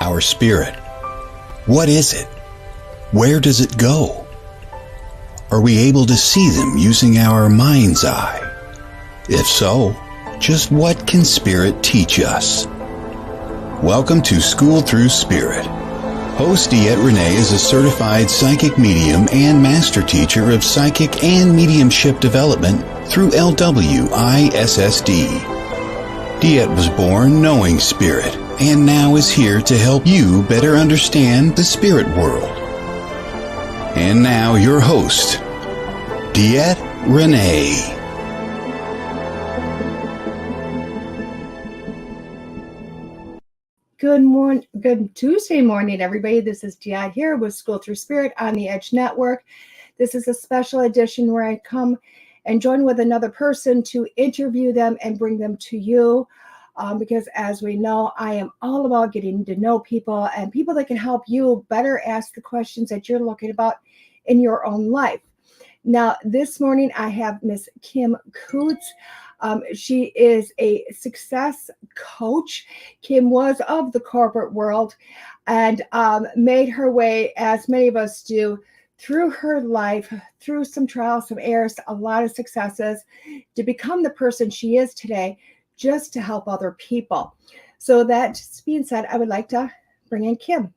Our spirit. What is it? Where does it go? Are we able to see them using our mind's eye? If so, just what can spirit teach us? Welcome to School Through Spirit. Host DeEtte Renee is a certified psychic medium and master teacher of psychic and mediumship development through LWISSD. DeEtte was born knowing spirit and now is here to help you better understand the spirit world. And now your host, DeEtte Renee. Good Tuesday morning, everybody. This is DeEtte here with School Through Spirit on the Edge Network. This is a special edition where I come and join with another person to interview them and bring them to you. Because as we know, I am all about getting to know people and people that can help you better ask the questions that you're looking about in your own life. Now, this morning I have Miss Kim Coots. She is a success coach. Kim was of the corporate world and made her way, as many of us do, through her life, through some trials, some errors, a lot of successes, to become the person she is today, just to help other people. So that being said, I would like to bring in Kim.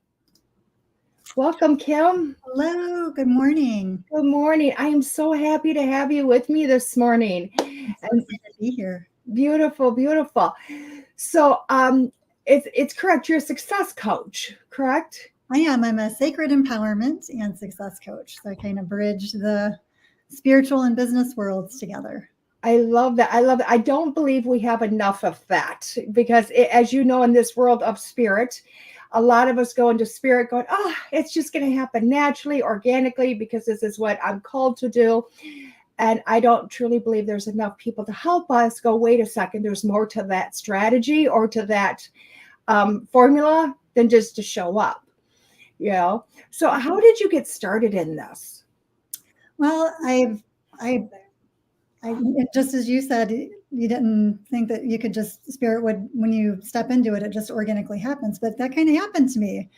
Welcome, Kim. Hello, good morning. Good morning. I am so happy to have you with me this morning. I'm so excited to be here. Beautiful, beautiful. So it's correct. You're a success coach, correct? I am. I'm a sacred empowerment and success coach. So I kind of bridge the spiritual and business worlds together. I love that. I love it. I don't believe we have enough of that because as you know, in this world of spirit, a lot of us go into spirit going, oh, it's just going to happen naturally, organically, because this is what I'm called to do. And I don't truly believe there's enough people to help us go, wait a second, there's more to that strategy or to that formula than just to show up, you know? So how did you get started in this? Well, I just as you said, you didn't think that you could just, spirit would, when you step into it, it just organically happens. But that kind of happened to me.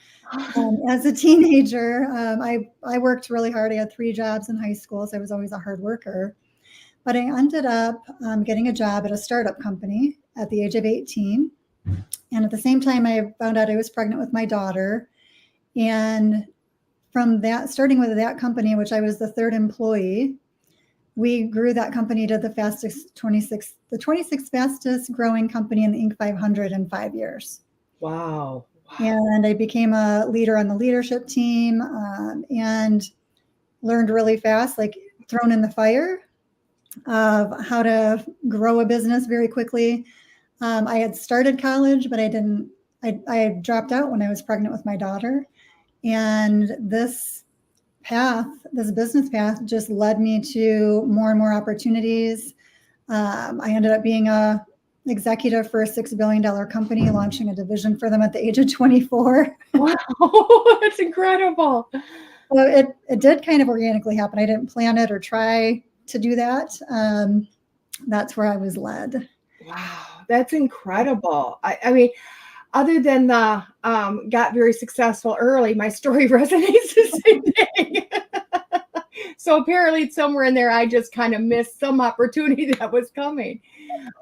As a teenager, I worked really hard. I had 3 jobs in high school, so I was always a hard worker. But I ended up getting a job at a startup company at the age of 18. And at the same time, I found out I was pregnant with my daughter. And from that, starting with that company, which I was the 3rd employee, we grew that company to the 26th fastest growing company in the Inc. 500 in 5 years. Wow. And I became a leader on the leadership team and learned really fast, like thrown in the fire of how to grow a business very quickly. I had started college, but I dropped out when I was pregnant with my daughter. And this business path just led me to more and more opportunities. I ended up being a executive for a $6 billion company, launching a division for them at the age of 24. Wow, that's incredible. So it did kind of organically happen. I didn't plan it or try to do that. That's where I was led. Wow, that's incredible. I mean, other than the got very successful early, my story resonates the same thing. So apparently somewhere in there, I just kind of missed some opportunity that was coming.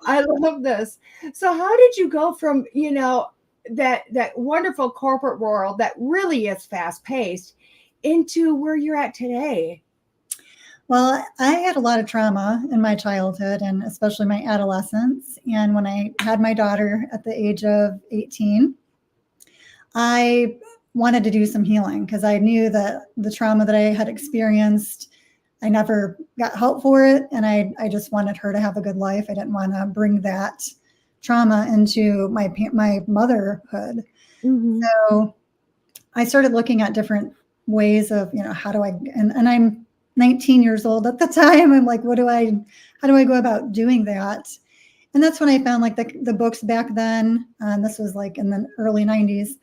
I love this. So how did you go from, that wonderful corporate world that really is fast paced into where you're at today? Well, I had a lot of trauma in my childhood and especially my adolescence. And when I had my daughter at the age of 18, I wanted to do some healing because I knew that the trauma that I had experienced, I never got help for it. And I just wanted her to have a good life. I didn't want to bring that trauma into my motherhood. Mm-hmm. So I started looking at different ways of, how do I, and I'm 19 years old at the time. I'm like, how do I go about doing that? And that's when I found like the books back then. This was like in the early 90s.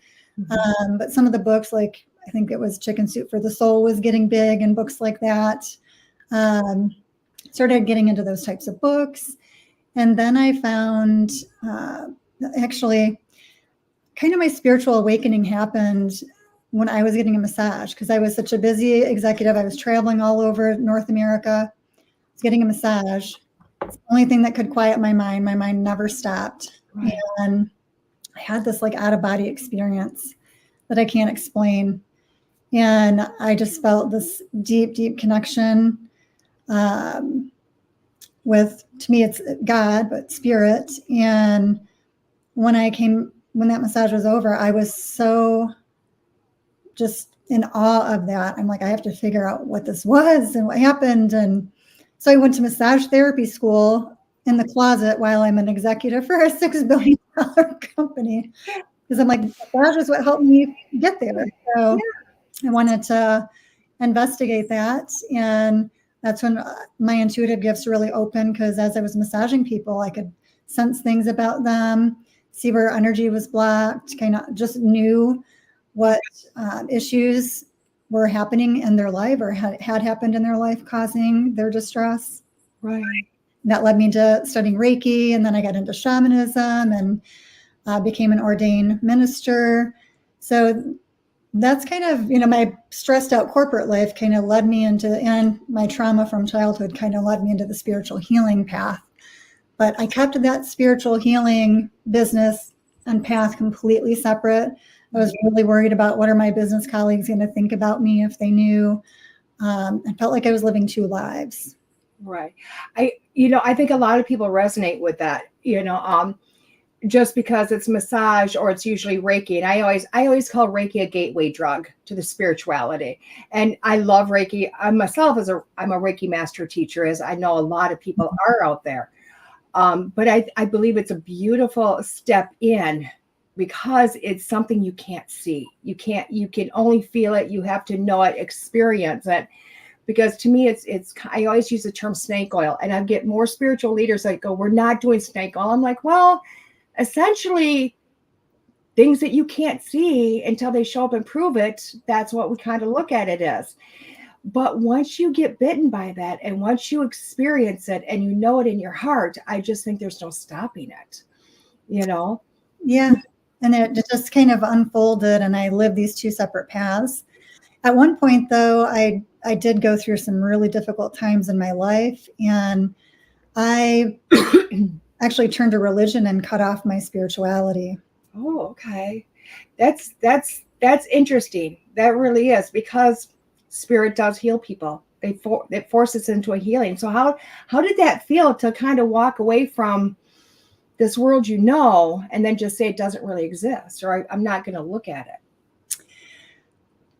Mm-hmm. But some of the books, like I think it was Chicken Soup for the Soul was getting big and books like that. Started getting into those types of books. And then I found actually kind of my spiritual awakening happened when I was getting a massage, because I was such a busy executive. I was traveling all over North America. I was getting a massage. It's the only thing that could quiet my mind. My mind never stopped. Right. And I had this like out of body experience that I can't explain. And I just felt this deep, deep connection with, to me, it's God, but spirit. And when that massage was over, I was so just in awe of that. I'm like, I have to figure out what this was and what happened. And so I went to massage therapy school in the closet while I'm an executive for a $6 billion company, because I'm like, massage is what helped me get there. So I wanted to investigate that. And that's when my intuitive gifts really opened, because as I was massaging people, I could sense things about them, see where energy was blocked, kind of just knew what issues were happening in their life or had happened in their life causing their distress. Right. That led me to studying Reiki, and then I got into shamanism and became an ordained minister. So that's kind of, my stressed out corporate life kind of led me into, and my trauma from childhood kind of led me into the spiritual healing path. But I kept that spiritual healing business and path completely separate. I was really worried about what are my business colleagues going to think about me if they knew. I felt like I was living two lives. Right. I think a lot of people resonate with that, just because it's massage or it's usually Reiki. And I always call Reiki a gateway drug to the spirituality. And I love Reiki. I myself I'm a Reiki master teacher, as I know a lot of people are out there. But I believe it's a beautiful step in, because it's something you can't see. You can only feel it. You have to know it, experience it. Because to me, I always use the term snake oil, and I get more spiritual leaders that go, we're not doing snake oil. I'm like, well, essentially things that you can't see until they show up and prove it, that's what we kind of look at it as. But once you get bitten by that, and once you experience it and you know it in your heart, I just think there's no stopping it, Yeah. And it just kind of unfolded, and I lived these two separate paths. At one point, though, I did go through some really difficult times in my life, and I actually turned to religion and cut off my spirituality. Oh, okay. That's interesting. That really is, because spirit does heal people. It forces into a healing. So how did that feel to kind of walk away from this world, and then just say it doesn't really exist, or I'm not going to look at it?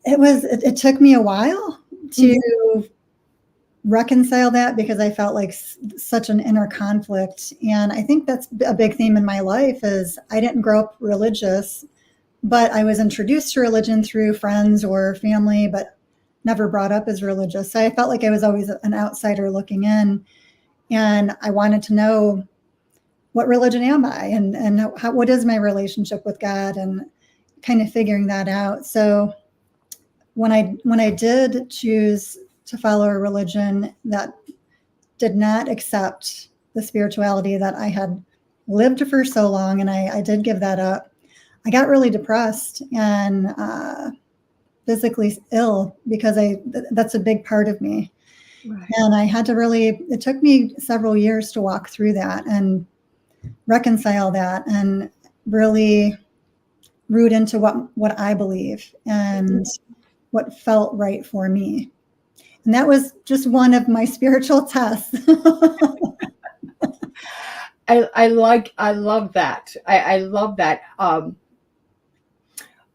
It took me a while to reconcile that, because I felt like such an inner conflict. And I think that's a big theme in my life is I didn't grow up religious, but I was introduced to religion through friends or family, but never brought up as religious. So I felt like I was always an outsider looking in, and I wanted to know, what religion am I, and what is my relationship with God, and kind of figuring that out. So when I did choose to follow a religion that did not accept the spirituality that I had lived for so long, and I did give that up, I got really depressed and physically ill, because that's a big part of me. Right. And I had to it took me several years to walk through that and reconcile that, and really root into what I believe and what felt right for me. And that was just one of my spiritual tests. I love that. I love that.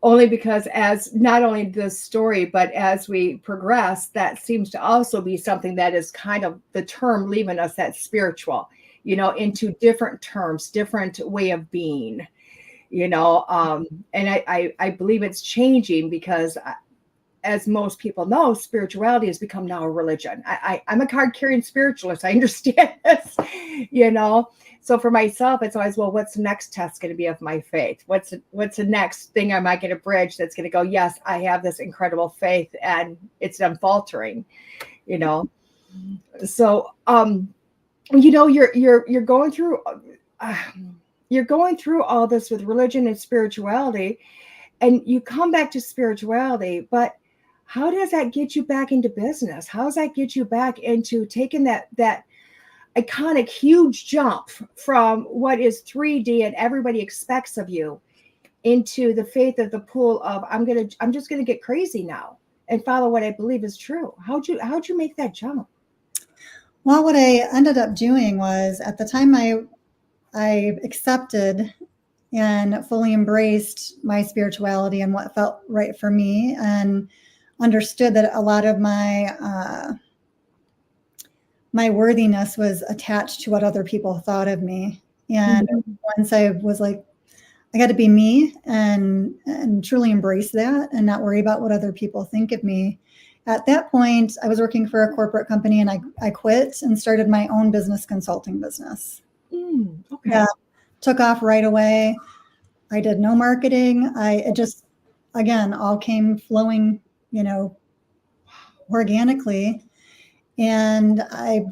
Only because as not only this story, but as we progress, that seems to also be something that is kind of the term leaving us, that spiritual, into different terms, different way of being, and I believe it's changing, because as most people know, spirituality has become now a religion. I'm a card carrying spiritualist. I understand this, So for myself, it's always, well, what's the next test going to be of my faith? What's the next thing am I going to bridge that's going to go, yes, I have this incredible faith and it's unfaltering, So, you're going through you're going through all this with religion and spirituality, and you come back to spirituality, but how does that get you back into business? How does that get you back into taking that iconic huge jump from what is 3D and everybody expects of you into the faith of the pool of I'm just gonna get crazy now and follow what I believe is true? How'd you make that jump? Well, what I ended up doing was, at the time I accepted and fully embraced my spirituality and what felt right for me, and understood that a lot of my worthiness was attached to what other people thought of me. And once I was like, I got to be me and truly embrace that and not worry about what other people think of me. At that point, I was working for a corporate company, and I quit and started my own business consulting business. Okay. That took off right away. I did no marketing. It just, again, all came flowing, organically. And I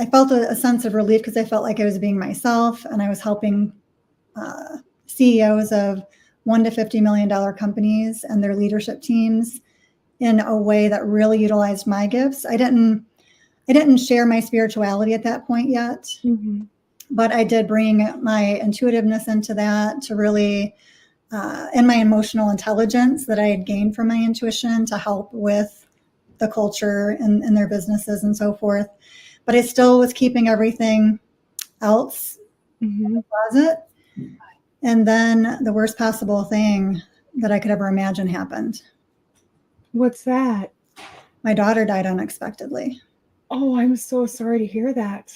felt a sense of relief, because I felt like I was being myself, and I was helping CEOs of $1 to $50 million companies and their leadership teams in a way that really utilized my gifts. I didn't share my spirituality at that point yet, but I did bring my intuitiveness into that, to really, and my emotional intelligence that I had gained from my intuition, to help with the culture and their businesses and so forth. But I still was keeping everything else in the closet. And then the worst possible thing that I could ever imagine happened. What's that? My daughter died unexpectedly. Oh, I'm so sorry to hear that.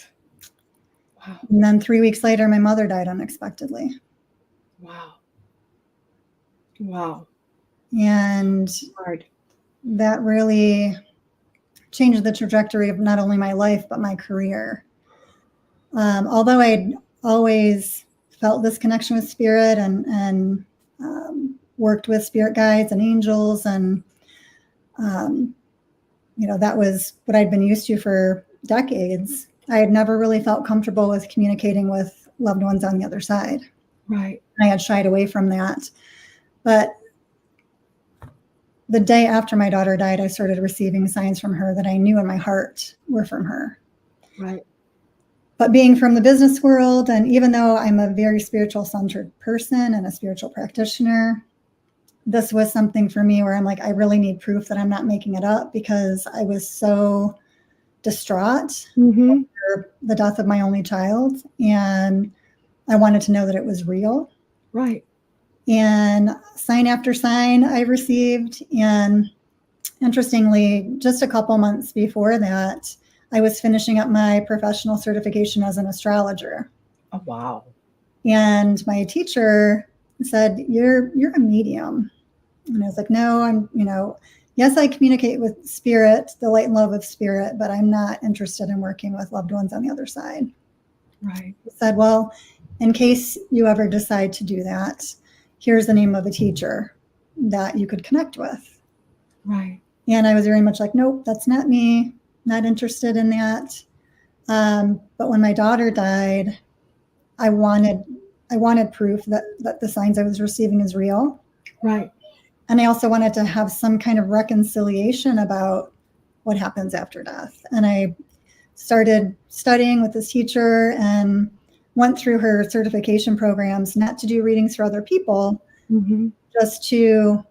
Wow. And then 3 weeks later, my mother died unexpectedly. Wow. Wow. And Hard. that really changed the trajectory of not only my life, but my career. Although I'd always felt this connection with spirit and worked with spirit guides and angels, and that was what I'd been used to for decades, I had never really felt comfortable with communicating with loved ones on the other side. Right. I had shied away from that. But the day after my daughter died, I started receiving signs from her that I knew in my heart were from her. Right. But being from the business world, and even though I'm a very spiritual-centered person and a spiritual practitioner, this was something for me where I'm like, I really need proof that I'm not making it up, because I was so distraught over the death of my only child, and I wanted to know that it was real. Right. And sign after sign I received. And interestingly, just a couple months before that, I was finishing up my professional certification as an astrologer. Oh, wow. And my teacher said, you're a medium. And I was like, no, yes, I communicate with spirit, the light and love of spirit, but I'm not interested in working with loved ones on the other side. Right. He said, well, in case you ever decide to do that, here's the name of a teacher that you could connect with. Right. And I was very much like, nope, that's not me, not interested in that. But when my daughter died, I wanted proof that the signs I was receiving is real. Right. And I also wanted to have some kind of reconciliation about what happens after death. And I started studying with this teacher and went through her certification programs, not to do readings for other people, just to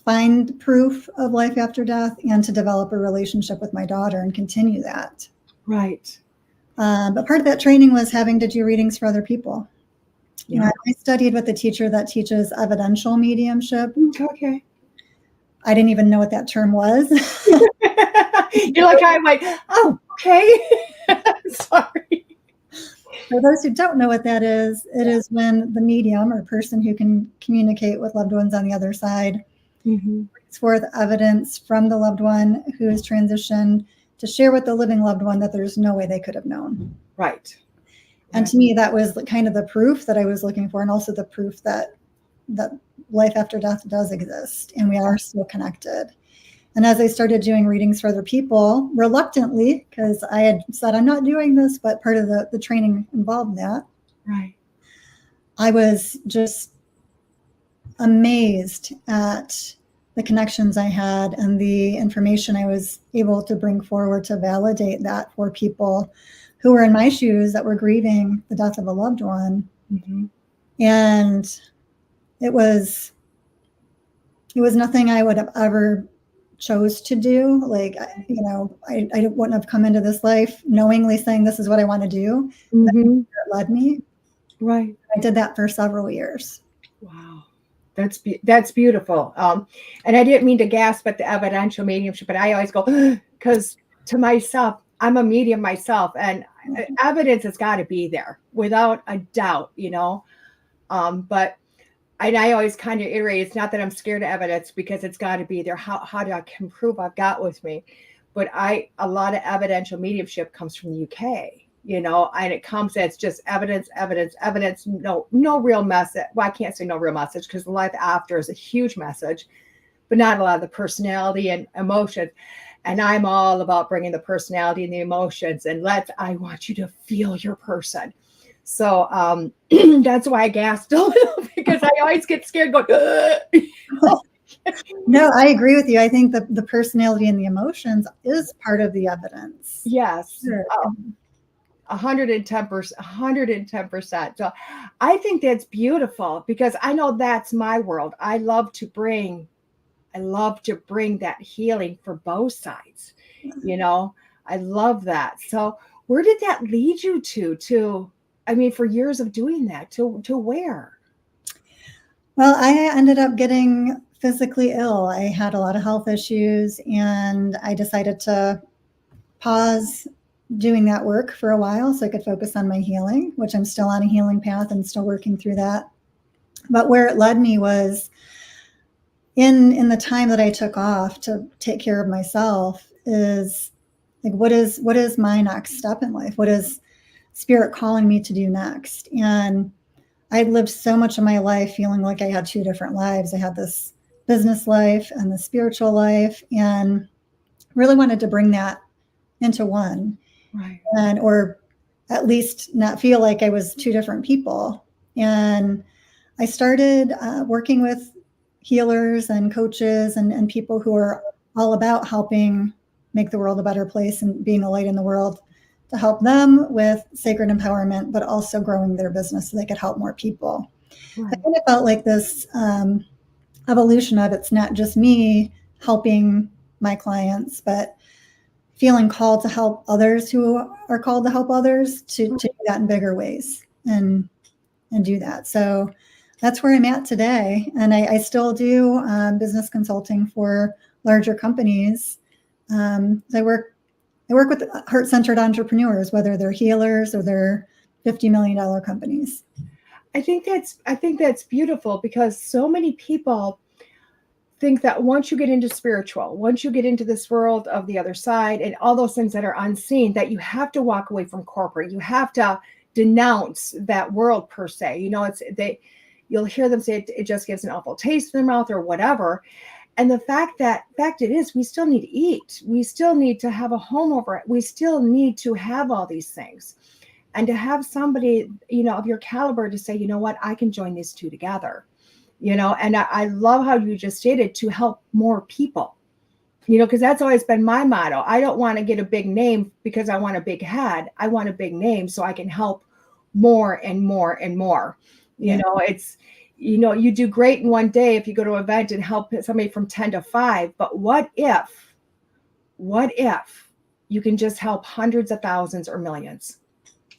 find proof of life after death and to develop a relationship with my daughter and continue that. Right. But part of that training was having to do readings for other people. Yeah. I studied with a teacher that teaches evidential mediumship. Okay. I didn't even know what that term was. You're like, I'm like, oh, okay. Sorry. For those who don't know what that is, it is when the medium or person who can communicate with loved ones on the other side brings forth evidence from the loved one who has transitioned to share with the living loved one that there's no way they could have known. Right. And to me, that was kind of the proof that I was looking for, and also the proof that life after death does exist and we are still connected. And as I started doing readings for other people, reluctantly, because I had said, I'm not doing this, but part of the training involved that. Right. I was just amazed at the connections I had and the information I was able to bring forward to validate that for people who were in my shoes that were grieving the death of a loved one. Mm-hmm. And it was nothing I would have ever chose to do. Like, you know, I wouldn't have come into this life knowingly saying this is what I want to do. Mm-hmm. It led me. Right. I did that for several years. Wow. That's beautiful. And I didn't mean to gasp at the evidential mediumship, but I always go, because to myself, I'm a medium myself, and evidence has got to be there without a doubt, you know. But I always kind of iterate, it's not that I'm scared of evidence, because it's got to be there. How do I can prove I've got with me? But a lot of evidential mediumship comes from the UK, you know, and it comes as just evidence, no real message. Well, I can't say no real message, because the life after is a huge message, but not a lot of the personality and emotions. And I'm all about bringing the personality and the emotions, and I want you to feel your person. So that's why I gasped a little, because I always get scared going, No, I agree with you. I think the personality and the emotions is part of the evidence. yes. Sure. 110%, 110%. So I think that's beautiful, because I know that's my world. I love to bring that healing for both sides. You know, I love that. So where did that lead you to, I mean, for years of doing that, to where? Well, I ended up getting physically ill. I had a lot of health issues, and I decided to pause doing that work for a while so I could focus on my healing, which I'm still on a healing path and still working through that. But where it led me was in the time that I took off to take care of myself is like, what is my next step in life? What is Spirit calling me to do next? And I'd lived so much of my life feeling like I had two different lives. I had this business life and the spiritual life, and really wanted to bring that into one. Right. Or at least not feel like I was two different people. And I started working with healers and coaches and people who are all about helping make the world a better place and being a light in the world, to help them with sacred empowerment, but also growing their business so they could help more people. Right. I kind of felt like this evolution of, it's not just me helping my clients, but feeling called to help others who are called to help others to do that in bigger ways and do that. So that's where I'm at today. And I still do business consulting for larger companies. I work with heart-centered entrepreneurs, whether they're healers or they're $50 million companies. I think that's beautiful, because so many people think that once you get into spiritual, once you get into this world of the other side and all those things that are unseen, that you have to walk away from corporate. You have to denounce that world per se. You know, you'll hear them say it just gives an awful taste in their mouth or whatever. And the fact it is, we still need to eat. We still need to have a home over it. We still need to have all these things. And to have somebody, you know, of your caliber to say, you know what, I can join these two together. You know, and I love how you just stated, to help more people, you know, because that's always been my motto. I don't want to get a big name because I want a big head. I want a big name so I can help more and more and more. You know, it's, you know, you do great in one day if you go to an event and help somebody from 10 to 5. But what if you can just help hundreds of thousands or millions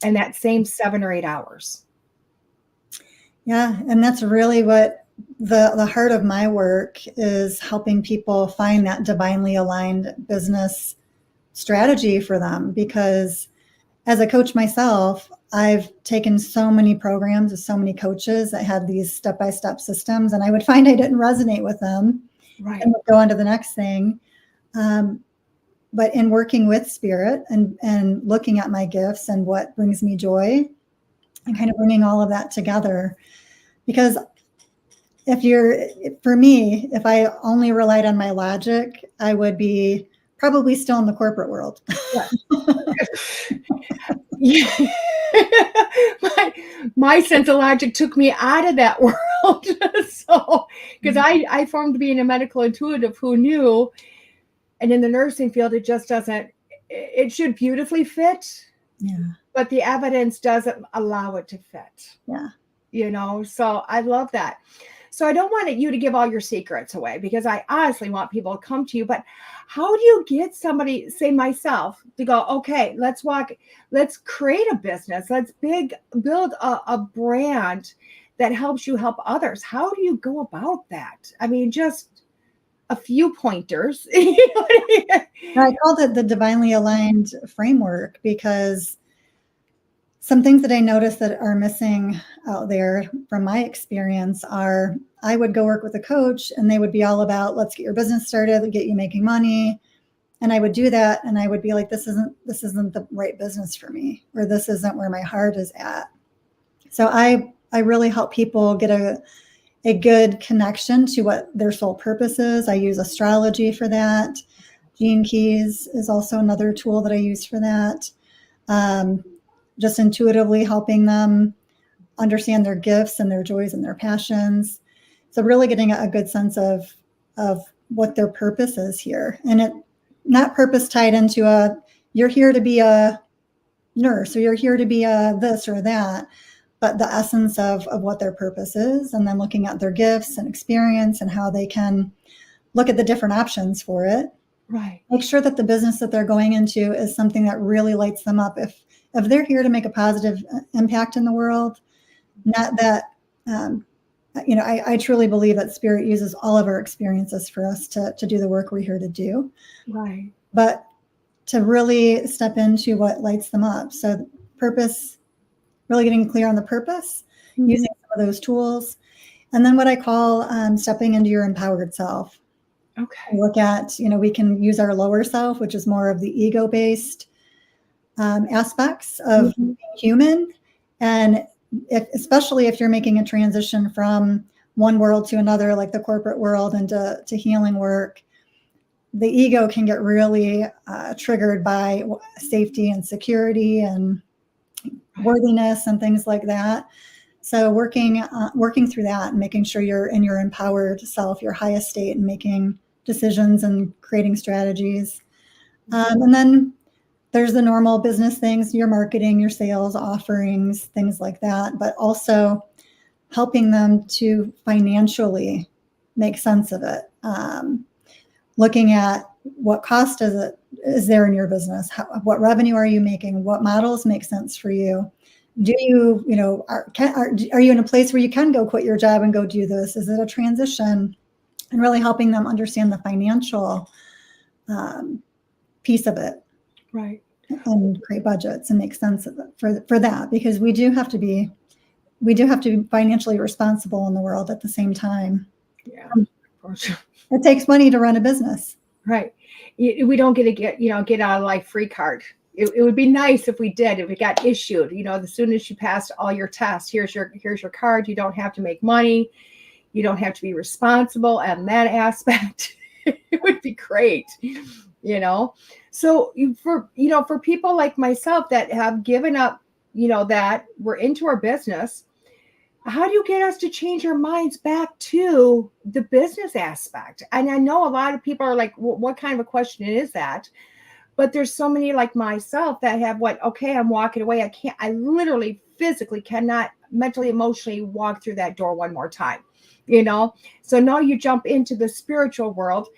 in that same 7 or 8 hours? Yeah. And that's really what the heart of my work is, helping people find that divinely aligned business strategy for them. Because as a coach myself, I've taken so many programs with so many coaches that had these step-by-step systems, and I would find I didn't resonate with them. Right. And would go on to the next thing. But in working with Spirit and looking at my gifts and what brings me joy, and kind of bringing all of that together. Because for me, if I only relied on my logic, I would be probably still in the corporate world. Yeah. my sense of logic took me out of that world. So, because I formed being a medical intuitive who knew, and in the nursing field, it just doesn't, it should beautifully fit. Yeah. But the evidence doesn't allow it to fit. Yeah. You know, so I love that. So I don't want you to give all your secrets away, because I honestly want people to come to you. But how do you get somebody, say myself, to go, okay, let's create a business. Let's build a brand that helps you help others. How do you go about that? I mean, just a few pointers. You know what I mean? I called it the divinely aligned framework, because some things that I noticed that are missing out there from my experience are, I would go work with a coach and they would be all about, let's get your business started, get you making money. And I would do that. And I would be like, this isn't the right business for me, or this isn't where my heart is at. So I really help people get a good connection to what their soul purpose is. I use astrology for that. Gene Keys is also another tool that I use for that. Just intuitively helping them understand their gifts and their joys and their passions. So really getting a good sense of what their purpose is here. And it not purpose tied into you're here to be a nurse, or you're here to be a this or that, but the essence of what their purpose is, and then looking at their gifts and experience and how they can look at the different options for it. Right. Make sure that the business that they're going into is something that really lights them up. If they're here to make a positive impact in the world, not that, I truly believe that Spirit uses all of our experiences for us to do the work we're here to do. Right. But to really step into what lights them up. So purpose, really getting clear on the purpose, using some of those tools. And then what I call stepping into your empowered self. Okay. Look at, we can use our lower self, which is more of the ego-based aspects of being human. And especially if you're making a transition from one world to another, like the corporate world, and to healing work, the ego can get really triggered by safety and security and worthiness and things like that. So working through that and making sure you're in your empowered self, your highest state, and making decisions and creating strategies. And then there's the normal business things, your marketing, your sales, offerings, things like that, but also helping them to financially make sense of it. Looking at what cost is there in your business? What revenue are you making? What models make sense for you? Do you, are you in a place where you can go quit your job and go do this? Is it a transition? And really helping them understand the financial piece of it. Right. And create budgets and make sense of it for that, because we do have to be financially responsible in the world at the same time. Yeah. It takes money to run a business. Right. We don't get out of life free card. It would be nice if we did, if it got issued, as soon as you passed all your tests, here's your card. You don't have to make money. You don't have to be responsible in that aspect. It would be great, So for people like myself that have given up, that we're into our business, how do you get us to change our minds back to the business aspect? And I know a lot of people are like, what kind of a question is that? But there's so many like myself that have I'm walking away. I literally physically cannot mentally, emotionally walk through that door one more time, So now you jump into the spiritual world,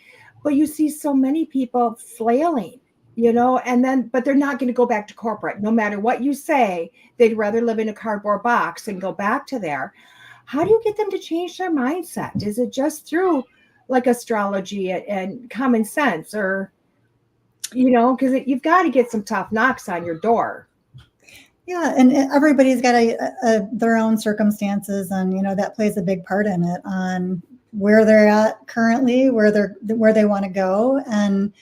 but you see so many people flailing, but they're not going to go back to corporate. No matter what you say, they'd rather live in a cardboard box and go back to there. How do you get them to change their mindset? Is it just through like astrology and common sense, or, because you've got to get some tough knocks on your door. Yeah. And everybody's got their own circumstances, and, that plays a big part in it on where they're at currently, where they want to go. And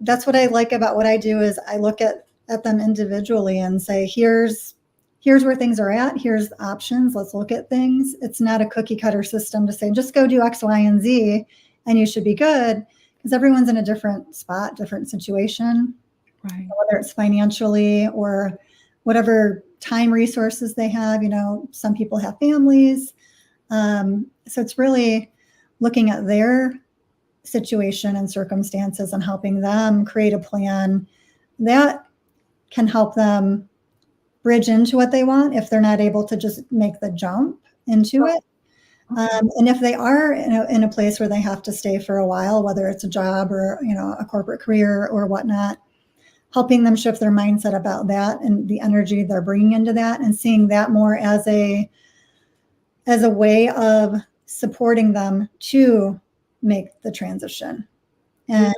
that's what I like about what I do is I look at them individually and say, here's where things are at. Here's the options. Let's look at things. It's not a cookie cutter system to say, just go do X, Y, and Z and you should be good, because everyone's in a different spot, different situation, right? Whether it's financially or whatever time resources they have. Some people have families. So it's really looking at their situation and circumstances and helping them create a plan that can help them bridge into what they want if they're not able to just make the jump into it. And if they are in a place where they have to stay for a while, whether it's a job or, a corporate career or whatnot, helping them shift their mindset about that and the energy they're bringing into that, and seeing that more as a way of supporting them to make the transition. And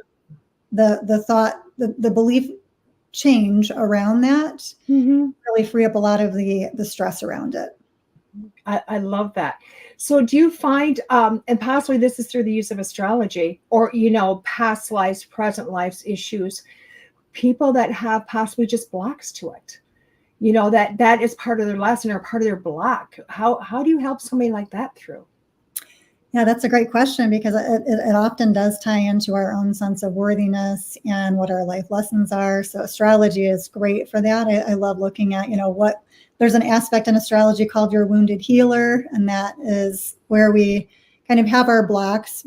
the thought, the belief change around that really free up a lot of the stress around it. I love that. So do you find, and possibly this is through the use of astrology or, past lives, present lives issues, people that have possibly just blocks to it, that is part of their lesson or part of their block. How do you help somebody like that through? Yeah, that's a great question, because it often does tie into our own sense of worthiness and what our life lessons are. So astrology is great for that. I love looking at, there's an aspect in astrology called your wounded healer. And that is where we kind of have our blocks,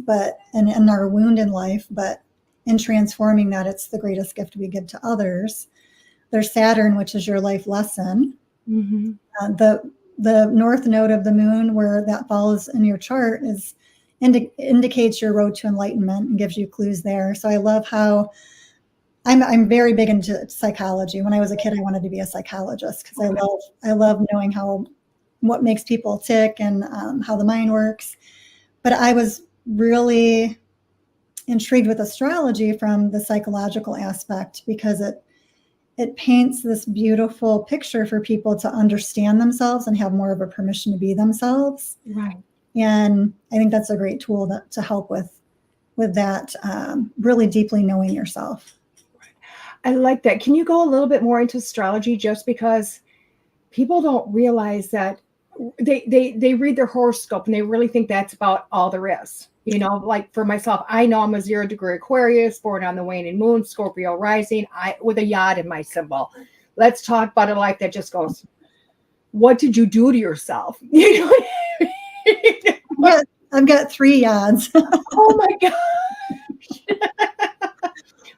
and our wound in life, but in transforming that, it's the greatest gift we give to others. There's Saturn, which is your life lesson. The north node of the moon, where that falls in your chart, indicates your road to enlightenment and gives you clues there. So I love how I'm very big into psychology. When I was a kid, I wanted to be a psychologist because I love knowing what makes people tick and how the mind works. But I was really intrigued with astrology from the psychological aspect, because it paints this beautiful picture for people to understand themselves and have more of a permission to be themselves. Right. And I think that's a great tool to help with that, really deeply knowing yourself. I like that. Can you go a little bit more into astrology, just because people don't realize that they read their horoscope and they really think that's about all there is. Like for myself, I know I'm a 0-degree Aquarius, born on the waning moon, Scorpio rising, with a yod in my symbol. Let's talk about a life that just goes, what did you do to yourself? I've got 3 yods. Oh my gosh.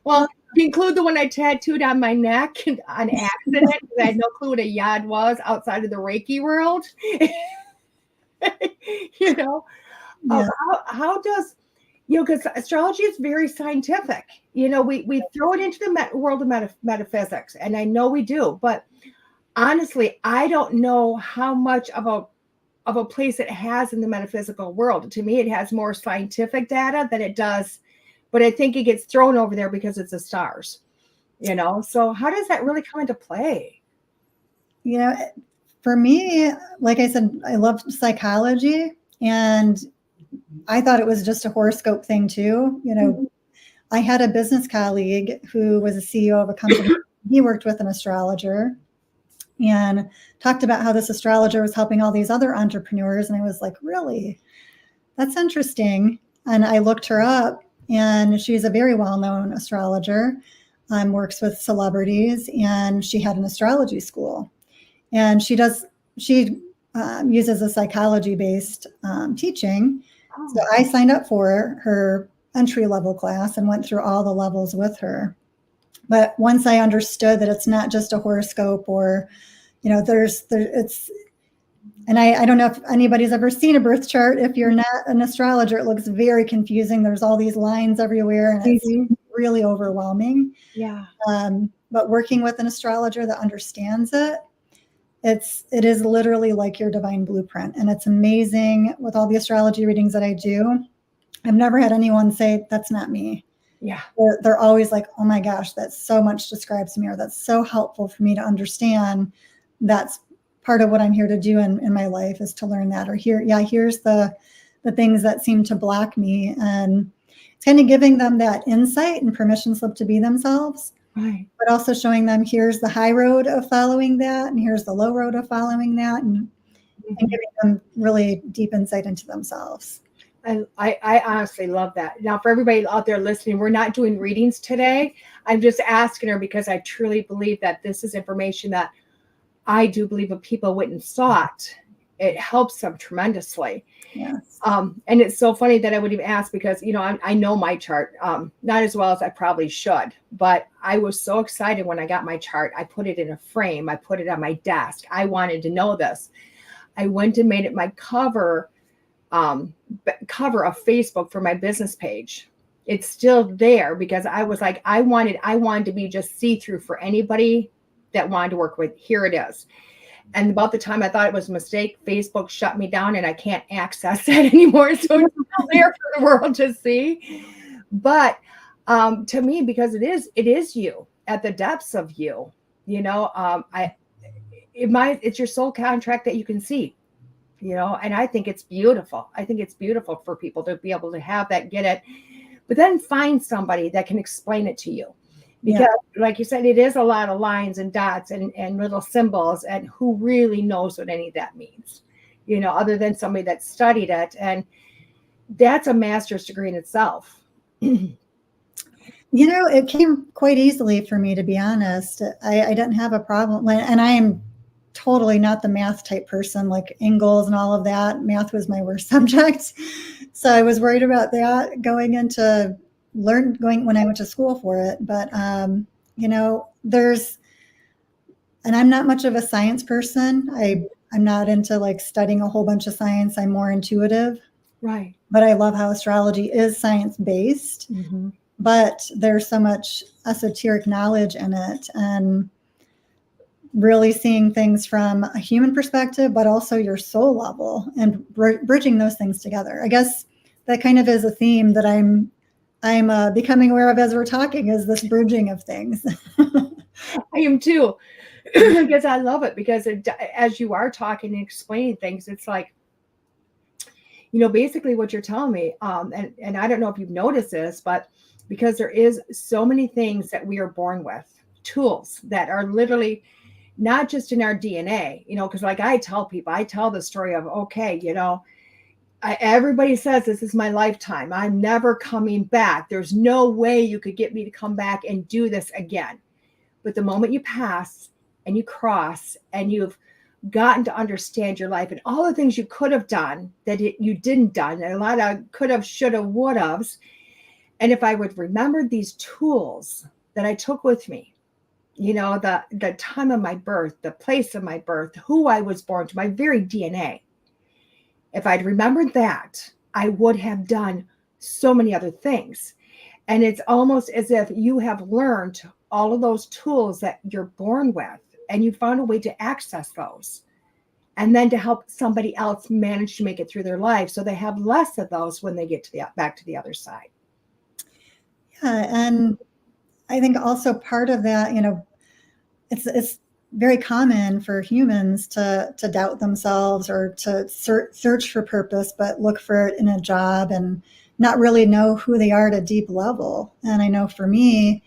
Well, include the one I tattooed on my neck on accident, because I had no clue what a yod was outside of the Reiki world. Yeah. How does, because astrology is very scientific. We throw it into the world of metaphysics, and I know we do, but honestly, I don't know how much of a place it has in the metaphysical world. To me, it has more scientific data than it does, but I think it gets thrown over there because it's the stars. So how does that really come into play? For me, like I said, I love psychology, and I thought it was just a horoscope thing too. I had a business colleague who was a CEO of a company. He worked with an astrologer and talked about how this astrologer was helping all these other entrepreneurs. And I was like, really? That's interesting. And I looked her up, and she's a very well-known astrologer, works with celebrities, and she had an astrology school. And she uses a psychology-based teaching. So I signed up for her entry-level class and went through all the levels with her. But once I understood that it's not just a horoscope, or, and I don't know if anybody's ever seen a birth chart. If you're not an astrologer, it looks very confusing. There's all these lines everywhere, and it's really overwhelming. Yeah. But working with an astrologer that understands it, it is literally like your divine blueprint. And it's amazing with all the astrology readings that I do. I've never had anyone say, that's not me. Yeah. They're always like, oh my gosh, that so much describes me, or that's so helpful for me to understand. That's part of what I'm here to do in my life, is to learn that. Or here's the things that seem to block me. And it's kind of giving them that insight and permission slip to be themselves. Right. But also showing them, here's the high road of following that, and here's the low road of following that, and giving them really deep insight into themselves. And I honestly love that. Now, for everybody out there listening, we're not doing readings today. I'm just asking her because I truly believe that this is information that I do believe if people went and saw it helps them tremendously. Yes. And it's so funny that I would even ask because, I know my chart, not as well as I probably should, but I was so excited when I got my chart. I put it in a frame. I put it on my desk. I wanted to know this. I went and made it my cover of Facebook for my business page. It's still there because I was like, I wanted to be just see-through for anybody that wanted to work with. Here it is. And about the time I thought it was a mistake, Facebook shut me down and I can't access that anymore. So it's still there for the world to see. But to me, because it is you at the depths of you, it's your soul contract that you can see, and I think it's beautiful. I think it's beautiful for people to be able to have that, get it, but then find somebody that can explain it to you. Because like you said, it is a lot of lines and dots and little symbols, and who really knows what any of that means, other than somebody that studied it. And that's a master's degree in itself. It came quite easily for me, to be honest. I didn't have a problem. And I am totally not the math type person, like angles and all of that. Math was my worst subject. So I was worried about that going when I went to school for it. But, and I'm not much of a science person. I'm not into like studying a whole bunch of science. I'm more intuitive. Right. But I love how astrology is science-based, but there's so much esoteric knowledge in it, and really seeing things from a human perspective, but also your soul level, and bridging those things together. I guess that kind of is a theme that I'm becoming aware of as we're talking, is this bridging of things. I am too, because I love it, because as you are talking and explaining things, it's like, basically what you're telling me, and I don't know if you've noticed this, but because there is so many things that we are born with, tools that are literally not just in our DNA, because like I tell the story of, okay, everybody says this is my lifetime. I'm never coming back. There's no way you could get me to come back and do this again. But the moment you pass and you cross and you've gotten to understand your life and all the things you could have done that you didn't done, and a lot of could have, should have, would have. And if I would remember these tools that I took with me, the time of my birth, the place of my birth, who I was born to, my very DNA, if I'd remembered that, I would have done so many other things. And it's almost as if you have learned all of those tools that you're born with, and you found a way to access those, and then to help somebody else manage to make it through their life, so they have less of those when they get to back to the other side. Yeah, and I think also part of that, it's very common for humans to doubt themselves, or to search for purpose, but look for it in a job and not really know who they are at a deep level. And I know for me,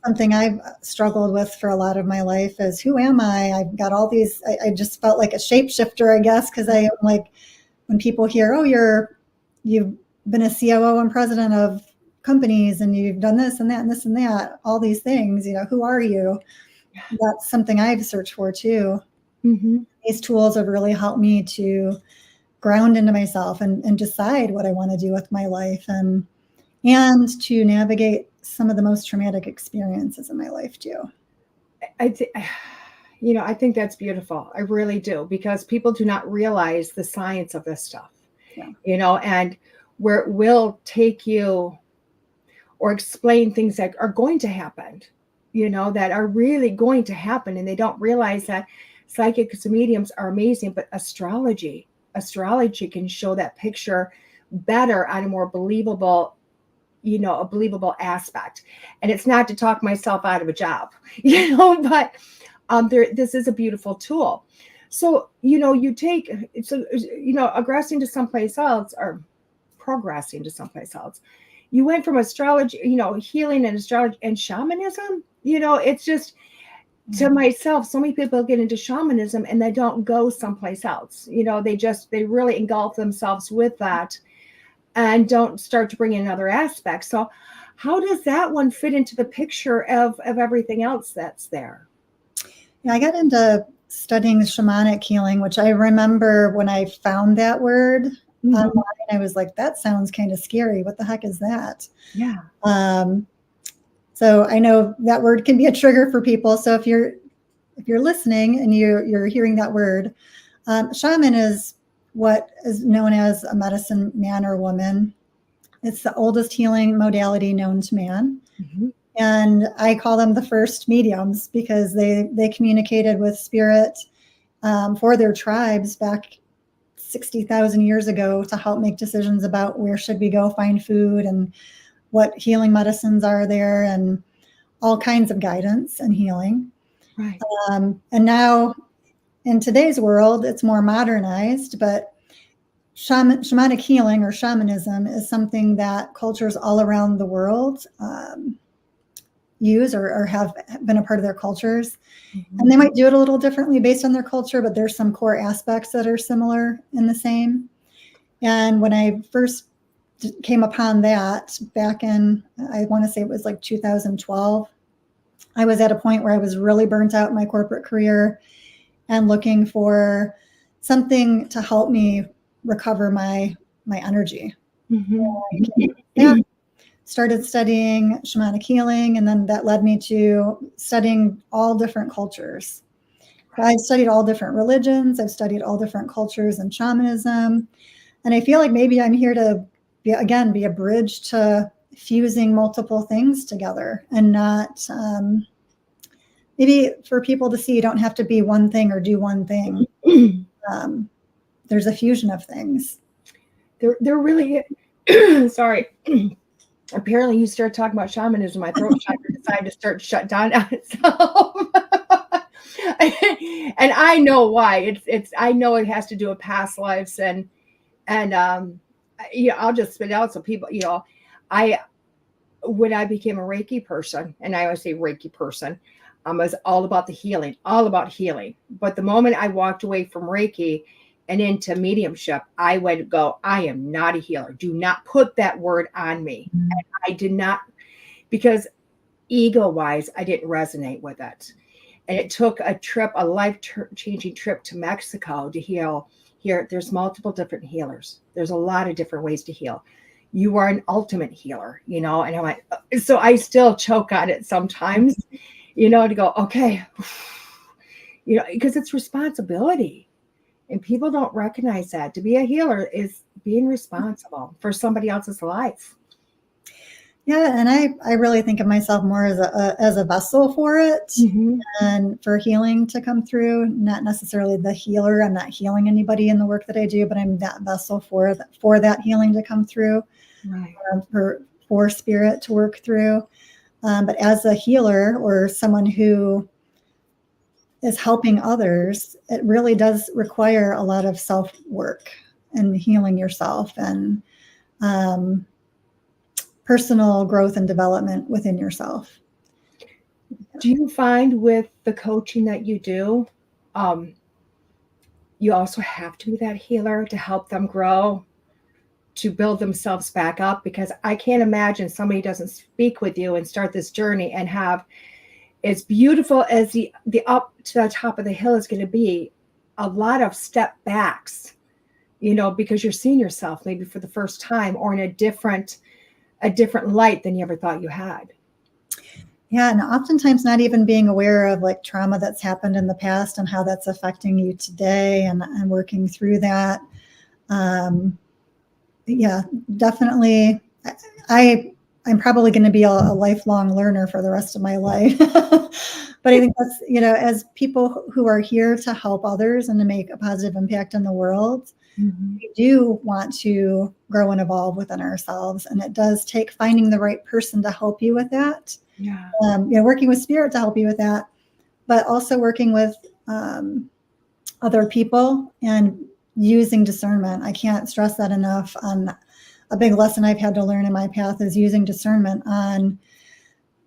something I've struggled with for a lot of my life is, who am I? I've got all these, I just felt like a shapeshifter, I guess, because I am like, when people hear, oh, you've been a COO and president of companies, and you've done this and that and this and that, all these things, who are you? That's something I've searched for too. These tools have really helped me to ground into myself and decide what I want to do with my life, and to navigate some of the most traumatic experiences in my life too. I think that's beautiful. I really do, because people do not realize the science of this stuff, and where it will take you, or explain things that are going to happen, that are really going to happen. And they don't realize that psychics and mediums are amazing, but astrology can show that picture better on a more believable, a believable aspect. And it's not to talk myself out of a job, but this is a beautiful tool. So, aggressing to someplace else, or progressing to someplace else. You went from astrology, healing and astrology and shamanism. It's just, to myself, so many people get into shamanism and they don't go someplace else. They really engulf themselves with that and don't start to bring in other aspects. So how does that one fit into the picture of everything else that's there? Yeah, I got into studying shamanic healing, which I remember when I found that word online, I was like, that sounds kind of scary. What the heck is that? Yeah. So I know that word can be a trigger for people. So if you're listening and you're hearing that word, shaman is what is known as a medicine man or woman. It's the oldest healing modality known to man. And I call them the first mediums because they communicated with spirit for their tribes back 60,000 years ago to help make decisions about where should we go find food and what healing medicines are there and all kinds of guidance and healing. Right. And now in today's world, it's more modernized, but shamanic healing or shamanism is something that cultures all around the world use or have been a part of their cultures. And they might do it a little differently based on their culture, but there's some core aspects that are similar and the same. And when I first came upon that back in, I want to say it was like 2012, I was at a point where I was really burnt out in my corporate career and looking for something to help me recover my energy. Yeah, started studying shamanic healing, and then that led me to studying all different cultures. I studied all different religions. I've studied all different cultures and shamanism. And I feel like maybe I'm here to be a bridge to fusing multiple things together and not maybe for people to see you don't have to be one thing or do one thing. There's a fusion of things. There really sorry. Apparently you started talking about shamanism. My throat chakra decided to shut down on itself. And I know why. I know it has to do with past lives and I'll just spit out so people, when I became a Reiki person, and I always say Reiki person, I was all about the healing, all about healing. But the moment I walked away from Reiki and into mediumship, I would go, I am not a healer. Do not put that word on me. And I did not, because ego-wise, I didn't resonate with it. And it took a life-changing trip to Mexico to heal. Here, there's multiple different healers. There's a lot of different ways to heal. You are an ultimate healer, and I'm like, so I still choke on it sometimes, to go, okay, because it's responsibility. And people don't recognize that. To be a healer is being responsible for somebody else's life. Yeah, and I really think of myself more as a vessel for it and for healing to come through. Not necessarily the healer. I'm not healing anybody in the work that I do, but I'm that vessel for that healing to come through, right. For spirit to work through. But as a healer or someone who is helping others, it really does require a lot of self-work and healing yourself and personal growth and development within yourself. Do you find with the coaching that you do, you also have to be that healer to help them grow, to build themselves back up? Because I can't imagine somebody doesn't speak with you and start this journey and have as beautiful as the up to the top of the hill is going to be, a lot of step backs, because you're seeing yourself maybe for the first time or in a different light than you ever thought you had. Yeah, and oftentimes not even being aware of like trauma that's happened in the past and how that's affecting you today and working through that. Yeah, definitely. I'm probably going to be a lifelong learner for the rest of my life. But I think that's, as people who are here to help others and to make a positive impact in the world, we do want to grow and evolve within ourselves. And it does take finding the right person to help you with that. Yeah. Working with spirit to help you with that, but also working with other people and using discernment. I can't stress that enough. A big lesson I've had to learn in my path is using discernment on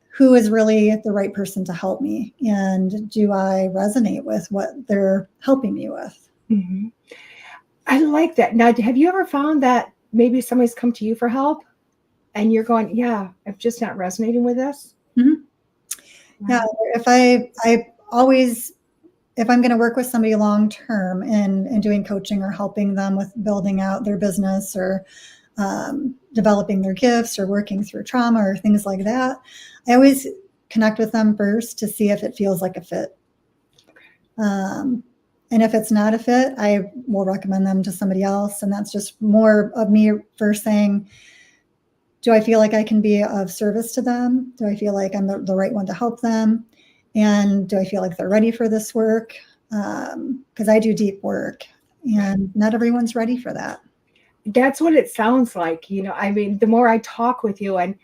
who is really the right person to help me, and do I resonate with what they're helping me with. Mm-hmm. I like that. Now, have you ever found that maybe somebody's come to you for help and you're going, yeah, I'm just not resonating with this? Yeah, if I always if I'm going to work with somebody long term and doing coaching or helping them with building out their business or developing their gifts or working through trauma or things like that, I always connect with them first to see if it feels like a fit. And if it's not a fit, I will recommend them to somebody else. And that's just more of me first saying, do I feel like I can be of service to them? Do I feel like I'm the right one to help them? And do I feel like they're ready for this work? Because I do deep work and not everyone's ready for that. That's what it sounds like. I mean, the more I talk with you and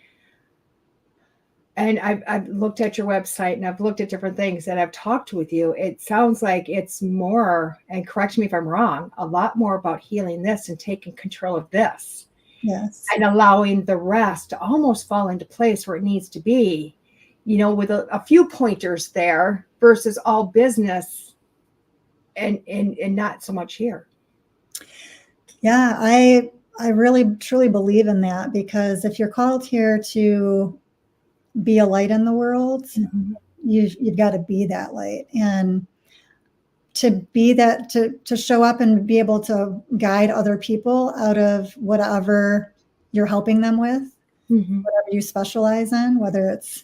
I've looked at your website and I've looked at different things and I've talked with you, it sounds like it's more, and correct me if I'm wrong, a lot more about healing this and taking control of this. Yes. And allowing the rest to almost fall into place where it needs to be, with a few pointers there versus all business and not so much here. Yeah, I really truly believe in that, because if you're called here to be a light in the world, mm-hmm. you've got to be that light, and to be that, to show up and be able to guide other people out of whatever you're helping them with, mm-hmm. whatever you specialize in, whether it's,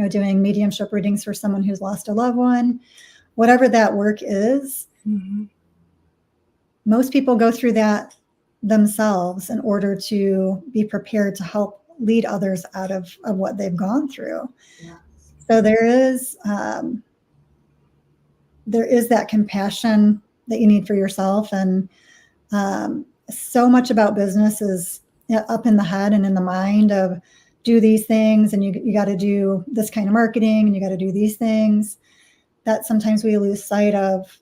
doing mediumship readings for someone who's lost a loved one, whatever that work is. Mm-hmm. Most people go through that themselves in order to be prepared to help lead others out of what they've gone through. Yeah. So there is that compassion that you need for yourself. And so much about business is up in the head and in the mind of do these things, and you got to do this kind of marketing, and you got to do these things, that sometimes we lose sight of,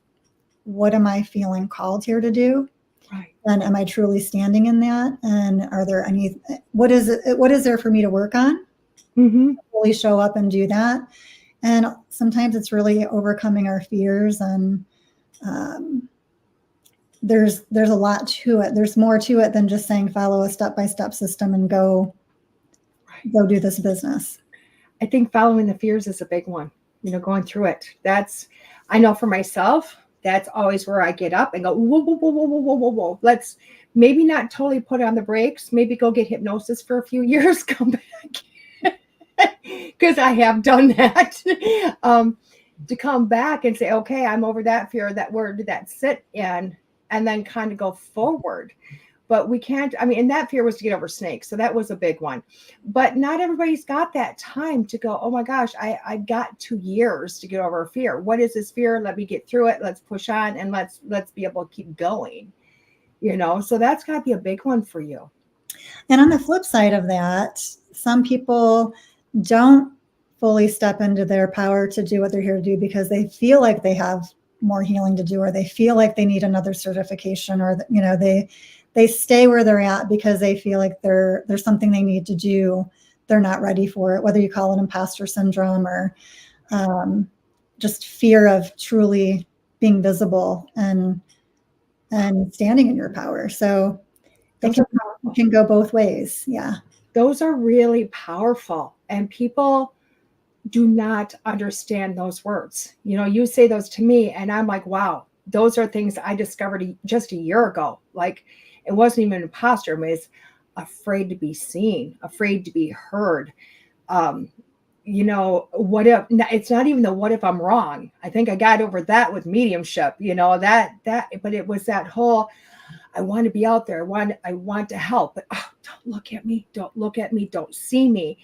what am I feeling called here to do? Right. And am I truly standing in that? And are there what is there for me to work on? Mm-hmm. Really show up and do that. And sometimes it's really overcoming our fears, and there's a lot to it. There's more to it than just saying follow a step-by-step system and go do this business. I think following the fears is a big one, going through it. I know for myself, that's always where I get up and go, whoa, whoa, whoa, whoa, whoa, whoa, whoa. Let's maybe not totally put on the brakes, maybe go get hypnosis for a few years, come back. Because I have done that. To come back and say, okay, I'm over that fear, where did that sit in? And then kind of go forward. But we can't, and that fear was to get over snakes. So that was a big one. But not everybody's got that time to go, oh my gosh, I got 2 years to get over a fear. What is this fear? Let me get through it. Let's push on and let's be able to keep going. So that's got to be a big one for you. And on the flip side of that, some people don't fully step into their power to do what they're here to do because they feel like they have more healing to do, or they feel like they need another certification, or they stay where they're at because they feel like there's something they need to do. They're not ready for it, whether you call it imposter syndrome or just fear of truly being visible and standing in your power. So it can go both ways. Yeah. Those are really powerful, and people do not understand those words. You say those to me and I'm like, wow, those are things I discovered just a year ago. Like, it wasn't even an imposter. I was afraid to be seen, afraid to be heard. What if, it's not even the what if I'm wrong. I think I got over that with mediumship, but it was that whole, I want to be out there. I want to help, but don't look at me. Don't see me.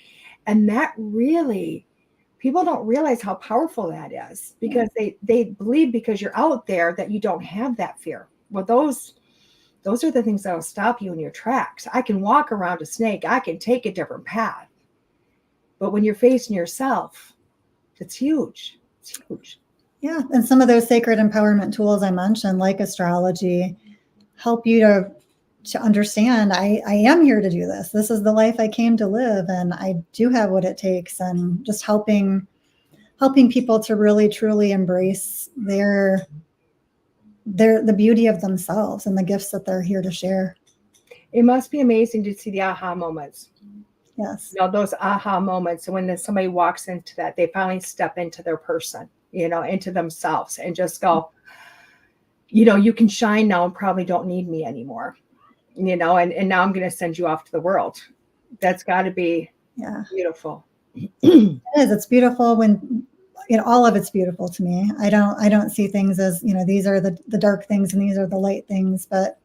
And that really, people don't realize how powerful that is, because they believe because you're out there that you don't have that fear. Well, those are the things that will stop you in your tracks. I can walk around a snake. I can take a different path. But when you're facing yourself, it's huge. It's huge. Yeah. And some of those sacred empowerment tools I mentioned, like astrology, help you to understand, I am here to do this. This is the life I came to live, and I do have what it takes. And just helping people to really, truly embrace the beauty of themselves and the gifts that they're here to share. It must be amazing to see the aha moments. Yes. Those aha moments when somebody walks into that, they finally step into their person. into themselves and just go, you can shine now and probably don't need me anymore, and now I'm going to send you off to the world. That's got to be beautiful. It is. It's beautiful when, all of it's beautiful to me. I don't see things as, these are the dark things and these are the light things, but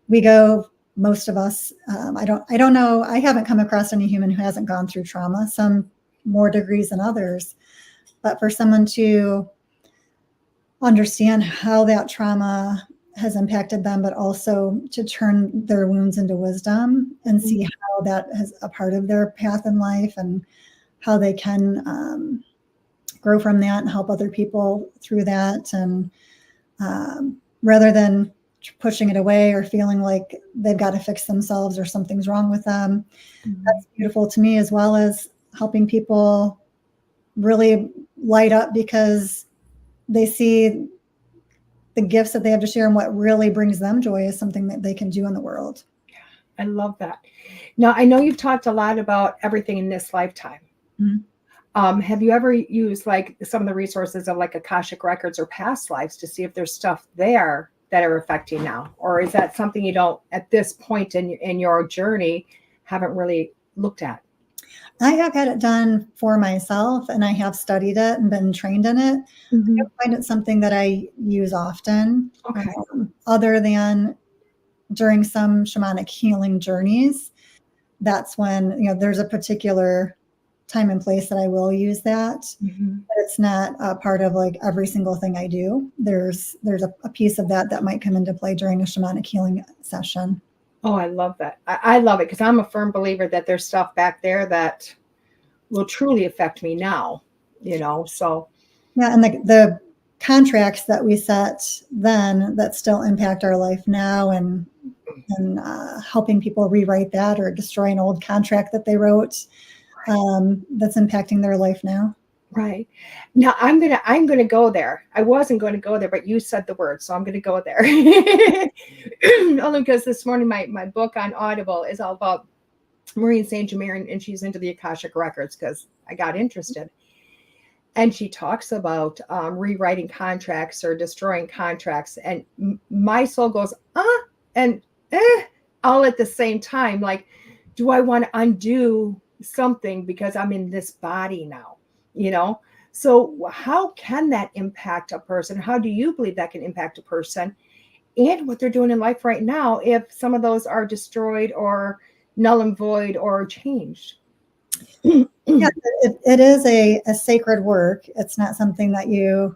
we go, most of us, I don't know. I haven't come across any human who hasn't gone through trauma, some more degrees than others, but for someone to understand how that trauma has impacted them, but also to turn their wounds into wisdom and see how that is a part of their path in life and how they can grow from that and help other people through that. And rather than pushing it away or feeling like they've got to fix themselves or something's wrong with them, that's beautiful to me, as well as helping people really light up because they see the gifts that they have to share and what really brings them joy is something that they can do in the world. I love that. Now, I know you've talked a lot about everything in this lifetime. Have you ever used like some of the resources of like Akashic records or past lives to see if there's stuff there that are affecting now? Or is that something you don't, at this point in your journey, haven't really looked at? I have had it done for myself and I have studied it and been trained in it. I don't find it something that I use often, other than during some shamanic healing journeys. That's when, there's a particular time and place that I will use that, but it's not a part of like every single thing I do. There's a piece of that might come into play during a shamanic healing session. Oh, I love that. I love it because I'm a firm believer that there's stuff back there that will truly affect me now, so. Yeah, and the contracts that we set then that still impact our life now and helping people rewrite that or destroy an old contract that they wrote that's impacting their life now. Right. Now I'm gonna go there. I wasn't going to go there, but you said the word, so I'm gonna go there. Only because this morning my book on Audible is all about Maureen St. Germain, and she's into the Akashic records because I got interested. And she talks about rewriting contracts or destroying contracts, and my soul goes and all at the same time. Like, do I want to undo something because I'm in this body now? So how can that impact a person? How do you believe that can impact a person and what they're doing in life right now if some of those are destroyed or null and void or changed? Yeah, it is a sacred work. It's not something that you,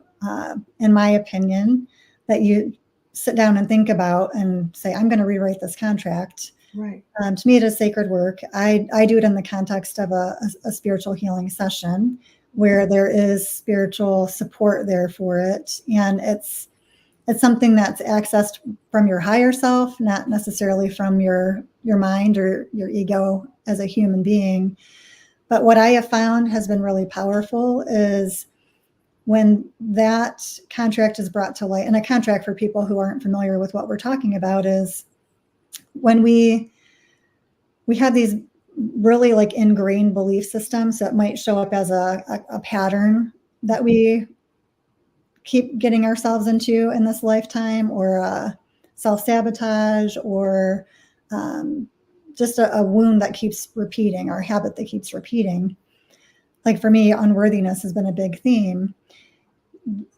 in my opinion, that you sit down and think about and say, I'm going to rewrite this contract. Right. To me, it is sacred work. I do it in the context of a spiritual healing session where there is spiritual support there for it. And it's something that's accessed from your higher self, not necessarily from your mind or your ego as a human being. But what I have found has been really powerful is when that contract is brought to light, and a contract for people who aren't familiar with what we're talking about is when we have these really like ingrained belief systems that might show up as a pattern that we keep getting ourselves into in this lifetime, or self-sabotage, or just a wound that keeps repeating, or a habit that keeps repeating. Like for me, unworthiness has been a big theme.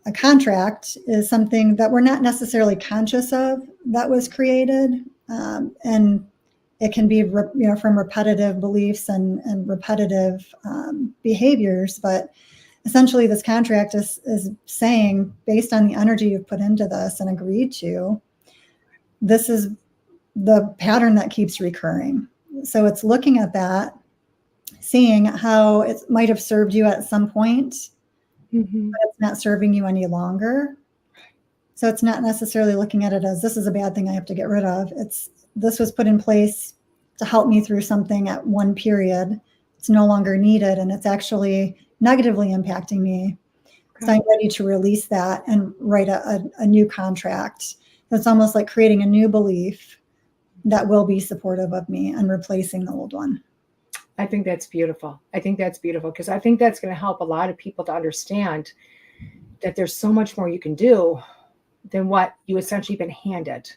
A contract is something that we're not necessarily conscious of that was created. And it can be, from repetitive beliefs and repetitive behaviors. But essentially, this contract is saying, based on the energy you've put into this and agreed to, this is the pattern that keeps recurring. So it's looking at that, seeing how it might have served you at some point, but it's not serving you any longer. So it's not necessarily looking at it as this is a bad thing I have to get rid of. This was put in place to help me through something at one period. It's no longer needed, and it's actually negatively impacting me. Okay. So I'm ready to release that and write a new contract. It's almost like creating a new belief that will be supportive of me and replacing the old one. I think that's beautiful. Because I think that's going to help a lot of people to understand that there's so much more you can do than what you essentially been handed.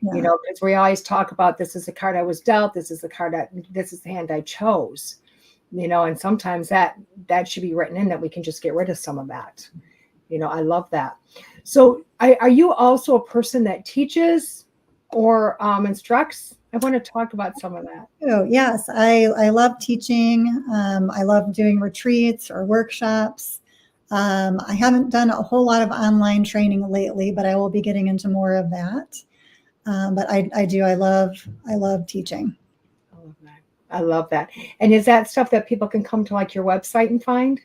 Yeah. Because we always talk about, this is the card I was dealt, this is the hand I chose, and sometimes that should be written in, that we can just get rid of some of that. I love that. So are you also a person that teaches or instructs? I want to talk about some of that. Oh, yes. I love teaching. I love doing retreats or workshops. I haven't done a whole lot of online training lately, but I will be getting into more of that. But I love teaching. I love that. And is that stuff that people can come to like your website and find?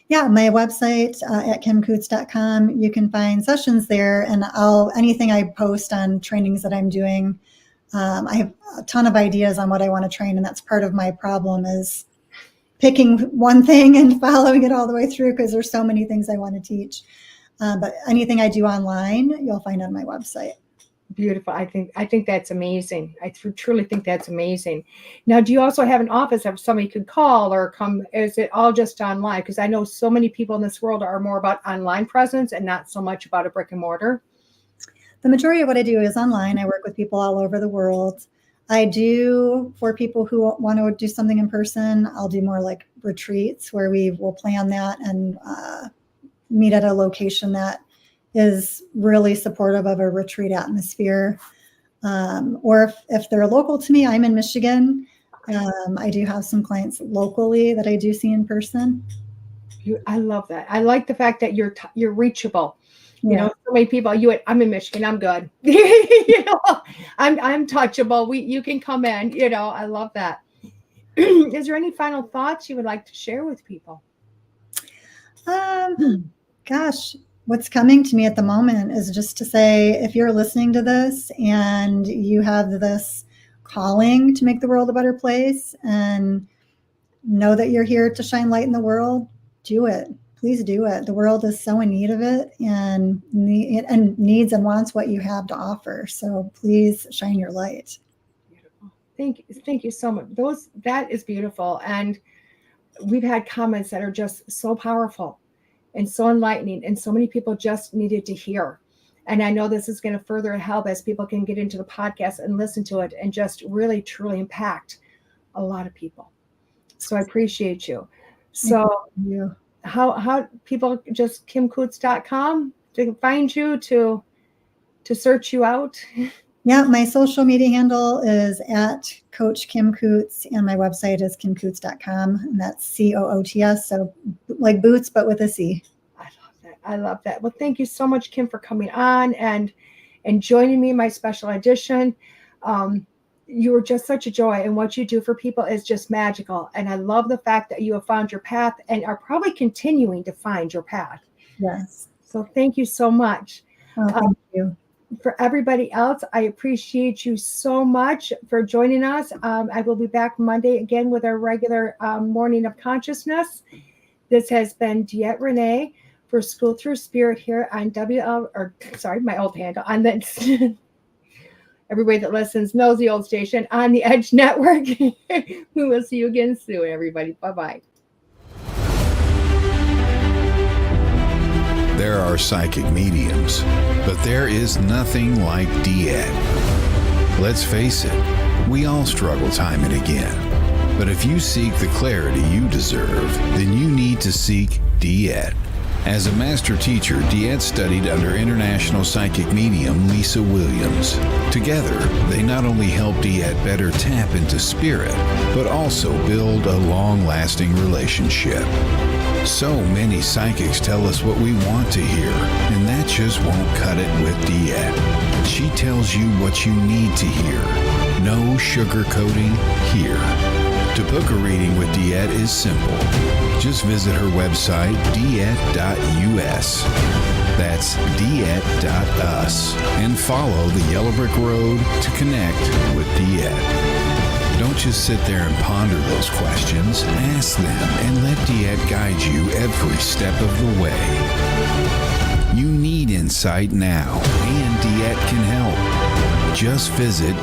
Yeah, my website at kimcoots.com, you can find sessions there, and anything I post on trainings that I'm doing. I have a ton of ideas on what I want to train, and that's part of my problem, is picking one thing and following it all the way through, because there's so many things I want to teach. But anything I do online, you'll find on my website. Beautiful. I think that's amazing. I truly think that's amazing. Now, do you also have an office that somebody could call or come? Is it all just online? Because I know so many people in this world are more about online presence and not so much about a brick and mortar. The majority of what I do is online. I work with people all over the world. I do, for people who want to do something in person, I'll do more like retreats where we will plan that and meet at a location that is really supportive of a retreat atmosphere. Or if they're local to me, I'm in Michigan. I do have some clients locally that I do see in person. I love that. I like the fact that you're reachable. Yeah. So many people, I'm in Michigan, I'm good. I'm touchable. You can come in, I love that. Is there any final thoughts you would like to share with people? Gosh, what's coming to me at the moment is just to say, if you're listening to this and you have this calling to make the world a better place and know that you're here to shine light in the world, do it. Please do it. The world is so in need of it and needs and wants what you have to offer. So please shine your light. Beautiful. Thank you so much. That is beautiful. And we've had comments that are just so powerful and so enlightening, and so many people just needed to hear. And I know this is going to further help as people can get into the podcast and listen to it and just really, truly impact a lot of people. So I appreciate you. So how people, just kimcoots.com to find you, to search you out? Yeah, my social media handle is at Coach Kim Coots, and my website is kimcoots.com, and that's COOTS, so like boots, but with a C. I love that. Well, thank you so much, Kim, for coming on and joining me in my special edition. You were just such a joy, and what you do for people is just magical. And I love the fact that you have found your path and are probably continuing to find your path. Yes. So thank you so much. Oh, thank you. For everybody else, I appreciate you so much for joining us. I will be back Monday again with our regular Morning of Consciousness. This has been DeEtte Renee for School Through Spirit here on my old handle, on the everybody that listens knows the old station, on the Edge Network. We will see you again soon, everybody. Bye-bye. There are psychic mediums, but there is nothing like DeEtte. Let's face it, we all struggle time and again. But if you seek the clarity you deserve, then you need to seek DeEtte. As a master teacher, DeEtte studied under international psychic medium Lisa Williams. Together, they not only help DeEtte better tap into spirit, but also build a long-lasting relationship. So many psychics tell us what we want to hear, and that just won't cut it with DeEtte. She tells you what you need to hear. No sugarcoating here. To book a reading with DeEtte is simple. Just visit her website, DeEtte.us. That's DeEtte.us. And follow the Yellow Brick Road to connect with DeEtte. Don't just sit there and ponder those questions. Ask them and let DeEtte guide you every step of the way. You need insight now, and DeEtte can help. Just visit